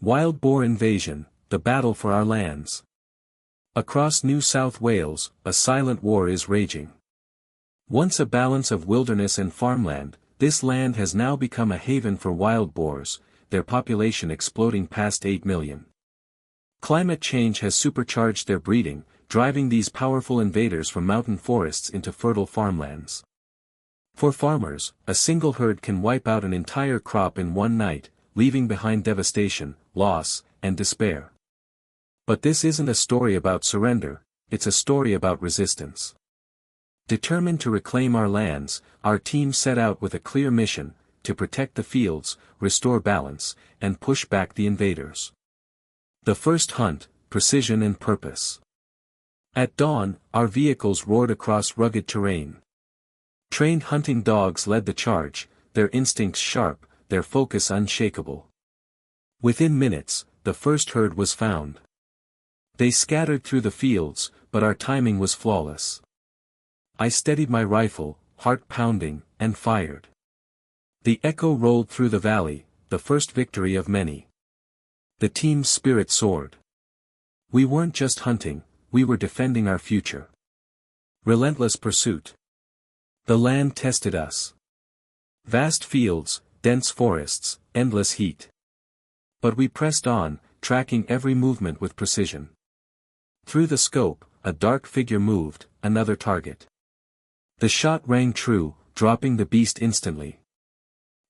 Wild boar invasion, the battle for our lands. Across New South Wales, a silent war is raging. Once a balance of wilderness and farmland, this land has now become a haven for wild boars, their population exploding past 8 million. Climate change has supercharged their breeding, driving these powerful invaders from mountain forests into fertile farmlands. For farmers, a single herd can wipe out an entire crop in one night, leaving behind devastation, loss, and despair. But this isn't a story about surrender, it's a story about resistance. Determined to reclaim our lands, our team set out with a clear mission: to protect the fields, restore balance, and push back the invaders. The first hunt, precision and purpose. At dawn, our vehicles roared across rugged terrain. Trained hunting dogs led the charge, their instincts sharp, their focus unshakable. Within minutes, the first herd was found. They scattered through the fields, but our timing was flawless. I steadied my rifle, heart pounding, and fired. The echo rolled through the valley, the first victory of many. The team's spirit soared. We weren't just hunting, we were defending our future. Relentless pursuit. The land tested us. Vast fields, dense forests, endless heat. But we pressed on, tracking every movement with precision. Through the scope, a dark figure moved, another target. The shot rang true, dropping the beast instantly.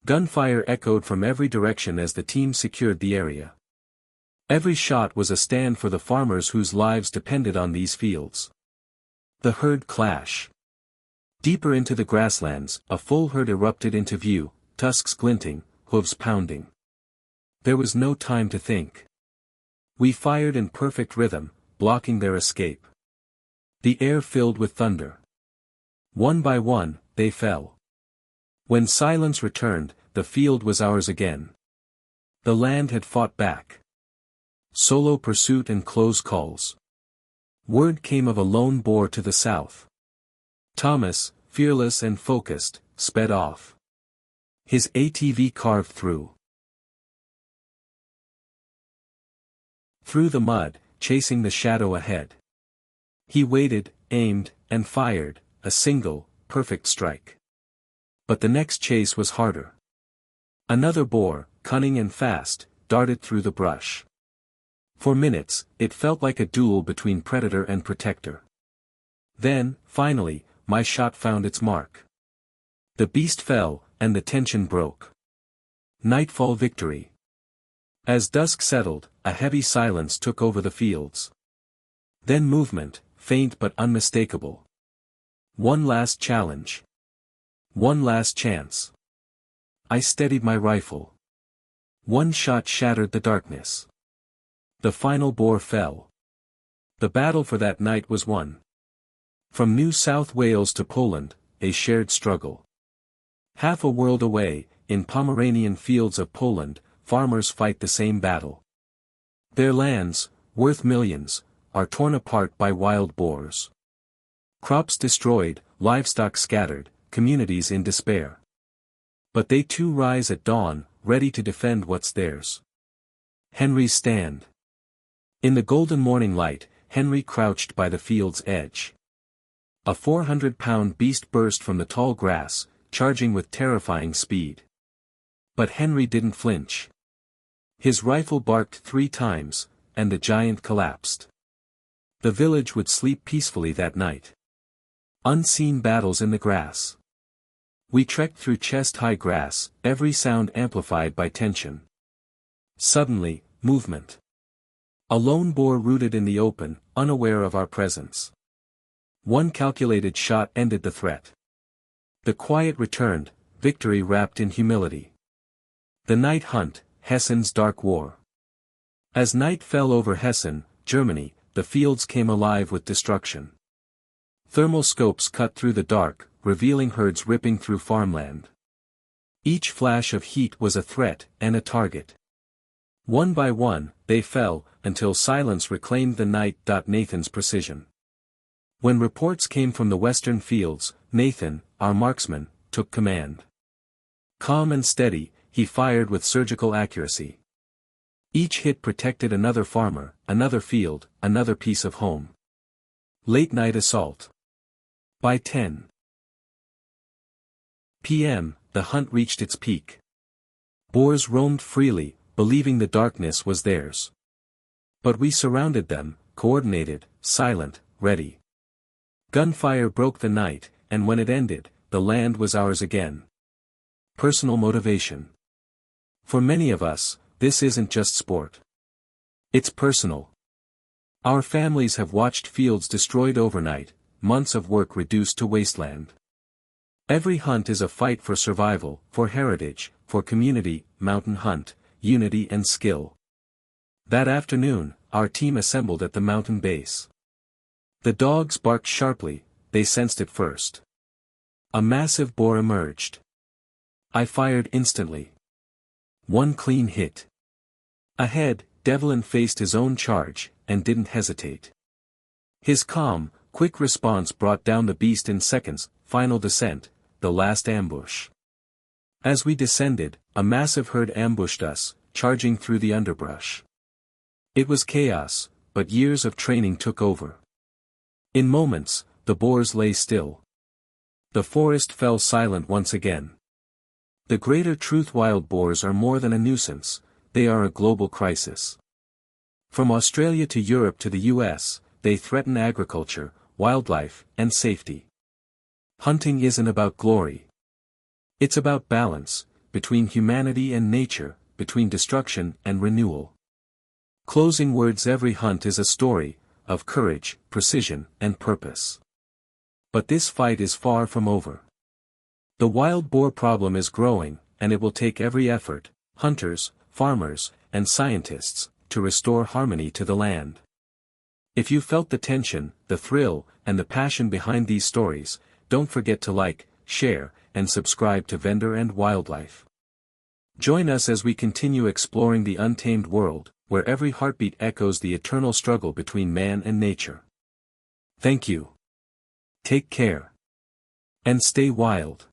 Gunfire echoed from every direction as the team secured the area. Every shot was a stand for the farmers whose lives depended on these fields. The herd clash. Deeper into the grasslands, a full herd erupted into view, tusks glinting, hooves pounding. There was no time to think. We fired in perfect rhythm, blocking their escape. The air filled with thunder. One by one, they fell. When silence returned, the field was ours again. The land had fought back. Solo pursuit and close calls. Word came of a lone boar to the south. Thomas, fearless and focused, sped off. His ATV carved through the mud, chasing the shadow ahead. He waited, aimed, and fired, a single, perfect strike. But the next chase was harder. Another boar, cunning and fast, darted through the brush. For minutes, it felt like a duel between predator and protector. Then, finally, my shot found its mark. The beast fell, and the tension broke. Nightfall victory. As dusk settled, a heavy silence took over the fields. Then movement, faint but unmistakable. One last challenge. One last chance. I steadied my rifle. One shot shattered the darkness. The final boar fell. The battle for that night was won. From New South Wales to Poland, a shared struggle. Half a world away, in Pomeranian fields of Poland, farmers fight the same battle. Their lands, worth millions, are torn apart by wild boars. Crops destroyed, livestock scattered, communities in despair. But they too rise at dawn, ready to defend what's theirs. Henry's stand. In the golden morning light, Henry crouched by the field's edge. A 400-pound beast burst from the tall grass, charging with terrifying speed. But Henry didn't flinch. His rifle barked 3 times, and the giant collapsed. The village would sleep peacefully that night. Unseen battles in the grass. We trekked through chest-high grass, every sound amplified by tension. Suddenly, movement. A lone boar rooted in the open, unaware of our presence. One calculated shot ended the threat. The quiet returned, victory wrapped in humility. The night hunt, Hessen's dark war. As night fell over Hessen, Germany, the fields came alive with destruction. Thermal scopes cut through the dark, revealing herds ripping through farmland. Each flash of heat was a threat and a target. One by one, they fell, until silence reclaimed the night. Nathan's precision. When reports came from the western fields, Nathan, our marksman, took command. Calm and steady, he fired with surgical accuracy. Each hit protected another farmer, another field, another piece of home. Late night assault. By 10 p.m., the hunt reached its peak. Boars roamed freely, believing the darkness was theirs. But we surrounded them, coordinated, silent, ready. Gunfire broke the night, and when it ended, the land was ours again. Personal motivation. For many of us, this isn't just sport. It's personal. Our families have watched fields destroyed overnight, months of work reduced to wasteland. Every hunt is a fight for survival, for heritage, for community, mountain hunt, unity and skill. That afternoon, our team assembled at the mountain base. The dogs barked sharply, they sensed it first. A massive boar emerged. I fired instantly. One clean hit. Ahead, Devlin faced his own charge, and didn't hesitate. His calm, quick response brought down the beast in seconds. Final descent, the last ambush. As we descended, a massive herd ambushed us, charging through the underbrush. It was chaos, but years of training took over. In moments, the boars lay still. The forest fell silent once again. The greater truth: wild boars are more than a nuisance, they are a global crisis. From Australia to Europe to the US, they threaten agriculture, wildlife, and safety. Hunting isn't about glory. It's about balance, between humanity and nature, between destruction and renewal. Closing words: every hunt is a story, of courage, precision, and purpose. But this fight is far from over. The wild boar problem is growing, and it will take every effort, hunters, farmers, and scientists, to restore harmony to the land. If you felt the tension, the thrill, and the passion behind these stories, don't forget to like, share, and subscribe to Vendor and Wildlife. Join us as we continue exploring the untamed world, where every heartbeat echoes the eternal struggle between man and nature. Thank you. Take care. And stay wild.